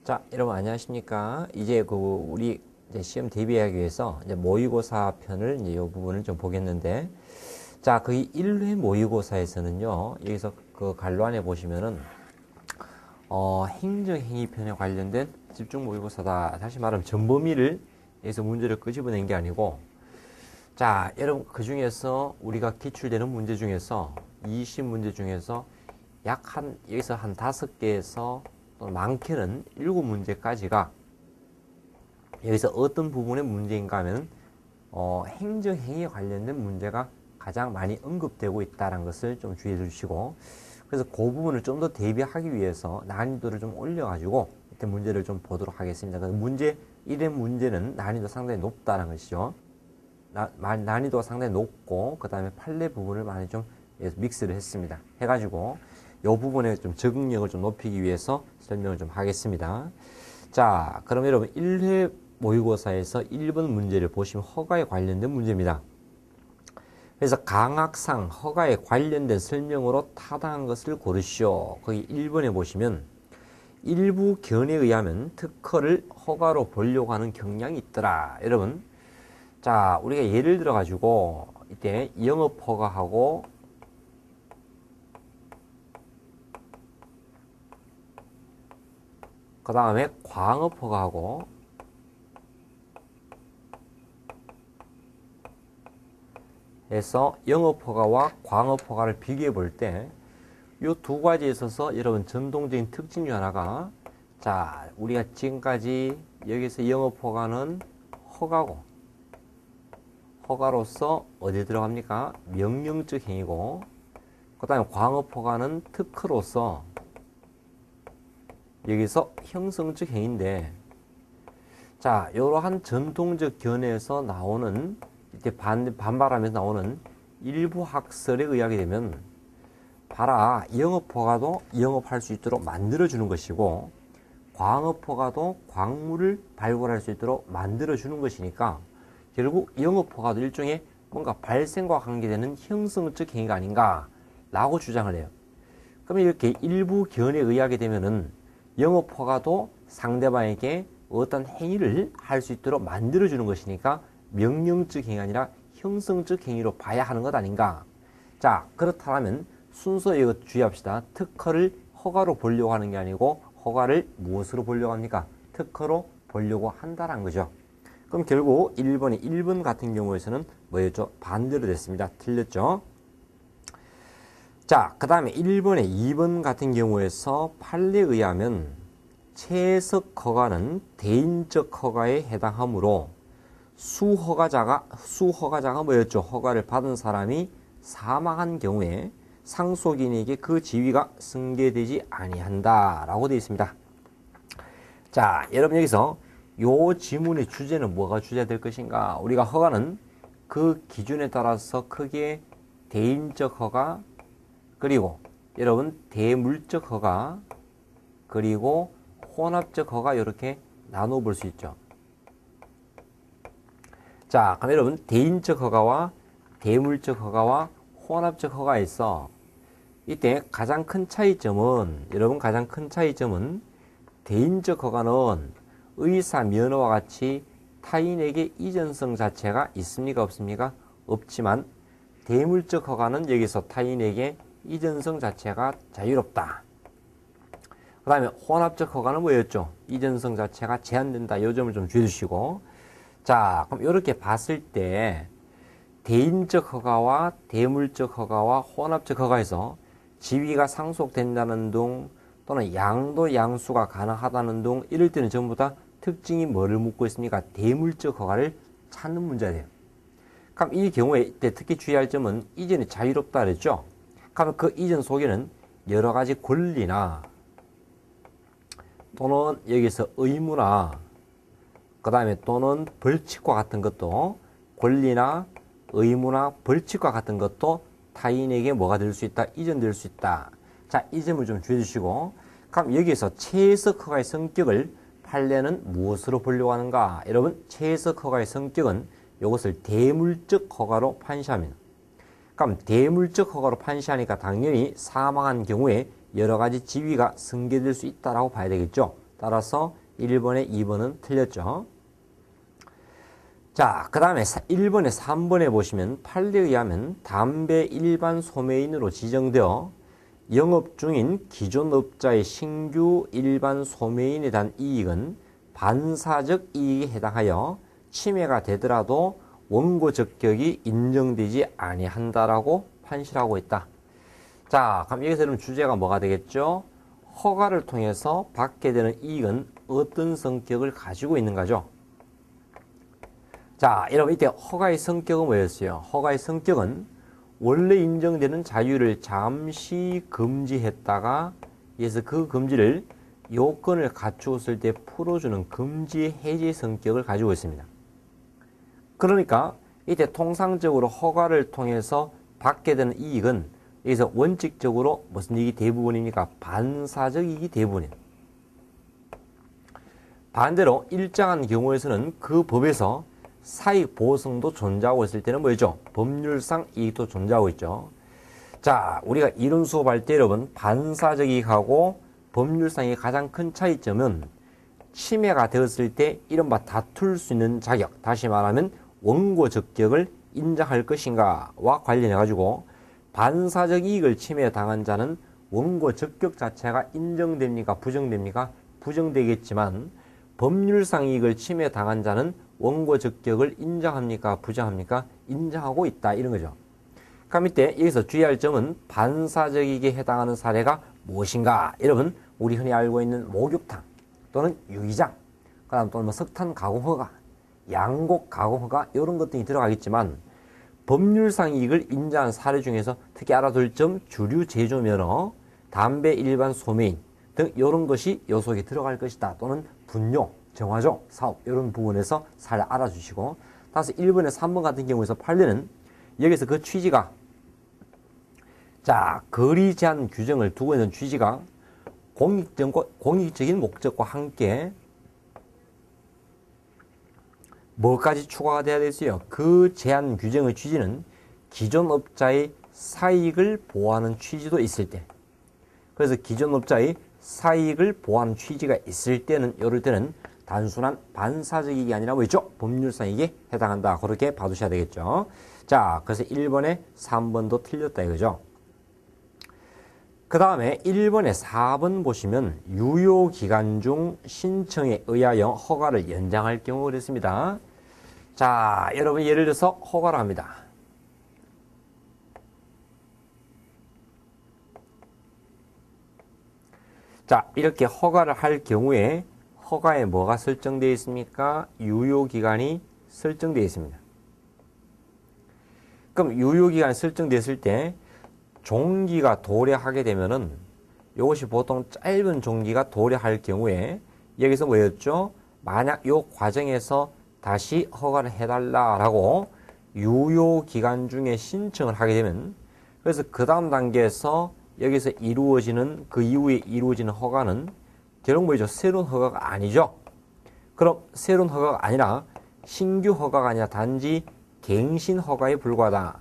자, 여러분 안녕하십니까? 이제 우리 이제 시험 대비하기 위해서 이제 모의고사 편을 이제 이 부분을 좀 보겠는데, 자, 그 1회 모의고사에서는요, 여기서 그 갈로안에 보시면은 행정행위 편에 관련된 집중 모의고사다. 다시 말하면 전범위를 여기서 문제를 끄집어낸 게 아니고, 자, 여러분 그 중에서 우리가 기출되는 문제 중에서 20문제 중에서 여기서 한 5개에서 많게는 7문제까지가 여기서 어떤 부분의 문제인가 하면 행정행위에 관련된 문제가 가장 많이 언급되고 있다는 것을 좀 주의해 주시고, 그래서 그 부분을 좀 더 대비하기 위해서 난이도를 좀 올려가지고 이때 문제를 좀 보도록 하겠습니다. 그래서 문제 1의 문제는 난이도 상당히 높다는 것이죠. 난이도가 상당히 높고 그 다음에 판례 부분을 많이 좀 믹스를 했습니다. 해가지고 이 부분에 좀 적응력을 좀 높이기 위해서 설명을 좀 하겠습니다. 자, 그럼 여러분 1회 모의고사에서 1번 문제를 보시면 허가에 관련된 문제입니다. 그래서 강학상 허가에 관련된 설명으로 타당한 것을 고르시오. 거기 1번에 보시면 일부 견해에 의하면 특허를 허가로 보려고 하는 경향이 있더라. 여러분, 자, 우리가 예를 들어 가지고 이때 영업 허가하고 그 다음에 광업 허가하고 해서 영업 허가와 광업 허가를 비교해 볼 때 이 두 가지에 있어서 여러분 전통적인 특징 중 하나가, 자, 우리가 지금까지 여기서 영업 허가는 허가로서 어디에 들어갑니까? 명령적 행위고, 그 다음에 광업 허가는 특허로서 여기서 형성적 행위인데, 자, 이러한 전통적 견해에서 나오는, 이때 반발하면서 나오는 일부 학설에 의하게 되면, 봐라, 영업허가도 영업할 수 있도록 만들어주는 것이고, 광업허가도 광물을 발굴할 수 있도록 만들어주는 것이니까, 결국 영업허가도 일종의 뭔가 발생과 관계되는 형성적 행위가 아닌가, 라고 주장을 해요. 그러면 이렇게 일부 견해에 의하게 되면은, 영업허가도 상대방에게 어떤 행위를 할 수 있도록 만들어주는 것이니까 명령적 행위가 아니라 형성적 행위로 봐야 하는 것 아닌가. 자, 그렇다면 순서 이거 주의합시다. 특허를 허가로 보려고 하는 게 아니고 허가를 무엇으로 보려고 합니까? 특허로 보려고 한다는 거죠. 그럼 결국 1번 같은 경우에서는 뭐였죠? 반대로 됐습니다. 틀렸죠? 자, 그 다음에 1번에 2번 같은 경우에서 판례에 의하면 채석 허가는 대인적 허가에 해당하므로 수허가자가 뭐였죠? 허가를 받은 사람이 사망한 경우에 상속인에게 그 지위가 승계되지 아니한다 라고 되어 있습니다. 자, 여러분 여기서 요 지문의 주제는 뭐가 주제가 될 것인가? 우리가 허가는 그 기준에 따라서 크게 대인적 허가, 그리고 여러분 대물적 허가, 그리고 혼합적 허가 이렇게 나눠 볼 수 있죠. 자, 그럼 여러분 대인적 허가와 대물적 허가와 혼합적 허가에 있어 이때 가장 큰 차이점은, 여러분 가장 큰 차이점은 대인적 허가는 의사 면허와 같이 타인에게 이전성 자체가 있습니까? 없습니까? 없지만 대물적 허가는 여기서 타인에게 이전성 자체가 자유롭다. 그 다음에 혼합적 허가는 뭐였죠? 이전성 자체가 제한된다. 이 점을 좀 주의주시고, 자, 그럼 이렇게 봤을 때 대인적 허가와 대물적 허가와 혼합적 허가에서 지위가 상속된다는 등 또는 양도 양수가 가능하다는 등 이럴 때는 전부 다 특징이 뭐를 묻고 있습니까? 대물적 허가를 찾는 문제가 돼요. 그럼 이 경우에 특히 주의할 점은 이전이 자유롭다 그랬죠? 그럼 그 이전 속에는 여러 가지 권리나 또는 여기서 의무나 그 다음에 또는 벌칙과 같은 것도, 권리나 의무나 벌칙과 같은 것도 타인에게 뭐가 될 수 있다? 이전될 수 있다. 자, 이 점을 좀 주의 주시고, 그럼 여기서 채석 허가의 성격을 판례는 무엇으로 보려고 하는가? 여러분, 채석 허가의 성격은 이것을 대물적 허가로 판시합니다. 그럼 대물적 허가로 판시하니까 당연히 사망한 경우에 여러 가지 지위가 승계될 수 있다라고 봐야 되겠죠. 따라서 1번에 2번은 틀렸죠. 자, 그 다음에 1번에 3번에 보시면 판례에 의하면 담배 일반 소매인으로 지정되어 영업 중인 기존 업자의 신규 일반 소매인에 대한 이익은 반사적 이익에 해당하여 침해가 되더라도 원고 적격이 인정되지 아니한다라고 판시하고 있다. 자, 그럼 여기서 그럼 주제가 뭐가 되겠죠? 허가를 통해서 받게 되는 이익은 어떤 성격을 가지고 있는 거죠? 자, 여러분 이때 허가의 성격은 뭐였어요? 허가의 성격은 원래 인정되는 자유를 잠시 금지했다가 그래서 그 금지를 요건을 갖추었을 때 풀어주는 금지 해지 성격을 가지고 있습니다. 그러니까 이때 통상적으로 허가를 통해서 받게 되는 이익은 여기서 원칙적으로 무슨 이익이 대부분이니까 반사적 이익이 대부분이에요. 반대로 일정한 경우에서는 그 법에서 사익 보상도 존재하고 있을 때는 뭐죠? 법률상 이익도 존재하고 있죠. 자, 우리가 이론 수업할 때 여러분 반사적 이익하고 법률상의 가장 큰 차이점은 침해가 되었을 때 이른바 다툴 수 있는 자격, 다시 말하면 원고 적격을 인정할 것인가와 관련해 가지고 반사적 이익을 침해당한 자는 원고 적격 자체가 인정됩니까? 부정됩니까? 부정되겠지만 법률상 이익을 침해당한 자는 원고 적격을 인정합니까? 부정합니까? 인정하고 있다. 이런 거죠. 그럼 이때 여기서 주의할 점은 반사적 이익에 해당하는 사례가 무엇인가? 여러분 우리 흔히 알고 있는 목욕탕 또는 유기장, 그 다음 또는 뭐 석탄 가공 허가, 양곡 가공 허가 이런 것들이 들어가겠지만 법률상 이익을 인정한 사례 중에서 특히 알아둘 점 주류 제조 면허, 담배 일반 소매인 등 이런 것이 요 속에 들어갈 것이다. 또는 분뇨, 정화조, 사업 이런 부분에서 잘 알아주시고 따라서 1번에 3번 같은 경우에서 판례는 여기서 그 취지가 자 거리 제한 규정을 두고 있는 취지가 공익적인 목적과 함께 뭐까지 추가가 돼야 되겠어요? 그 제한 규정의 취지는 기존 업자의 사익을 보호하는 취지도 있을 때 그래서 기존 업자의 사익을 보호하는 취지가 있을 때는 이럴 때는 단순한 반사적 이익이 아니라 뭐였죠? 법률상 이익에 해당한다. 그렇게 봐두셔야 되겠죠. 자, 그래서 1번에 3번도 틀렸다 이거죠. 그 다음에 1번에 4번 보시면 유효기간 중 신청에 의하여 허가를 연장할 경우 그랬습니다. 자, 여러분 예를 들어서 허가를 합니다. 자, 이렇게 허가를 할 경우에 허가에 뭐가 설정되어 있습니까? 유효기간이 설정되어 있습니다. 그럼 유효기간이 설정됐을 때 종기가 도래하게 되면은 이것이 보통 짧은 종기가 도래할 경우에 여기서 뭐였죠? 만약 이 과정에서 다시 허가를 해달라라고 유효기간 중에 신청을 하게 되면 그래서 그 다음 단계에서 여기서 이루어지는 그 이후에 이루어지는 허가는 결국 뭐죠? 새로운 허가가 아니죠. 그럼 새로운 허가가 아니라 신규 허가가 아니라 단지 갱신 허가에 불과하다.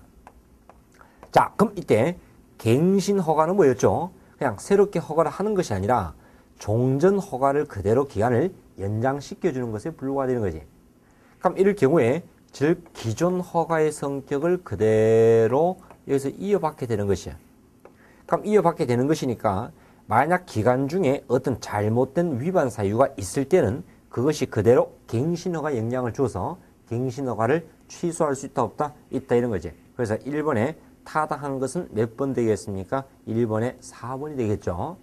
자, 그럼 이때 갱신 허가는 뭐였죠? 그냥 새롭게 허가를 하는 것이 아니라 종전 허가를 그대로 기간을 연장시켜주는 것에 불과하다는 거지. 그럼 이럴 경우에 즉 기존 허가의 성격을 그대로 여기서 이어받게 되는 것이야. 그럼 이어받게 되는 것이니까 만약 기간 중에 어떤 잘못된 위반 사유가 있을 때는 그것이 그대로 갱신허가 영향을 줘서 갱신허가를 취소할 수 있다 없다? 있다 이런 거지. 그래서 1번에 타당한 것은 몇 번 되겠습니까? 1번에 4번이 되겠죠.